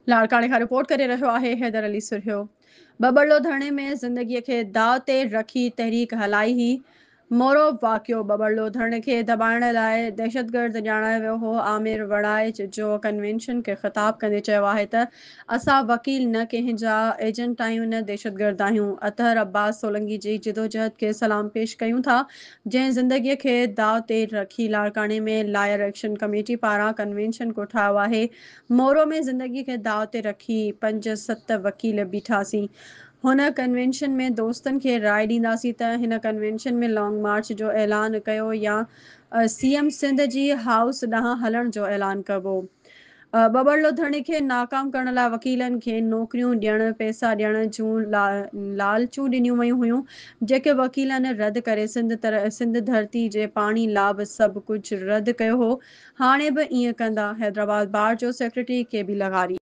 लाड़काणे खां रिपोर्ट करे रहियो आहे हैदर अली सुर्हियो। बबड़लो धरणे में ज़िंदगीअ खे दाव ते रखी तहरीक हलाई ही। मोरो वाक़ियो बबड़लो धरणे खे दॿाइण लाइ दहशतगर्द ॼाणायो वियो हो। आमिर वड़ाइच जो कन्वेंशन खे ख़िताब कंदे चयो आहे त असां वकील न कंहिंजा एजेंट आहियूं न दहशतगर्द आहियूं। अतहर अब्बास सोलंकी जी जिदोजहद खे सलाम पेश कयूं था, जंहिं ज़िंदगीअ खे दाव ते रखी लाड़काणे में लायर एक्शन कमेटी पारां कन्वेंशन को ठाहियो आहे। मोरो में ज़िंदगी खे दाव ते रखी 5-7 वकील बीठासीं। हुन कन्वेंशन में दोस्तनि खे राय ॾींदासीं त हिन कन्वेंशन में लॉन्ग मार्च जो ऐलान कयो या सीएम सिंध जी हाउस ॾांहुं हलण जो ऐलान कबो। बबड़लो धरणे खे नाकाम करण लाइ वकीलनि खे नौकरियूं ॾियण, पैसा ॾियण जूं लालचूं ॾिनियूं वयूं हुयूं, जेके वकीलनि रद्द करे सिंध धरती जे पाणी लाभ सभु कुझु रद्द कयो हो। हाणे बि ईअं कंदा। हैदराबाद बार जो सेक्रेटरी के बी लगारी।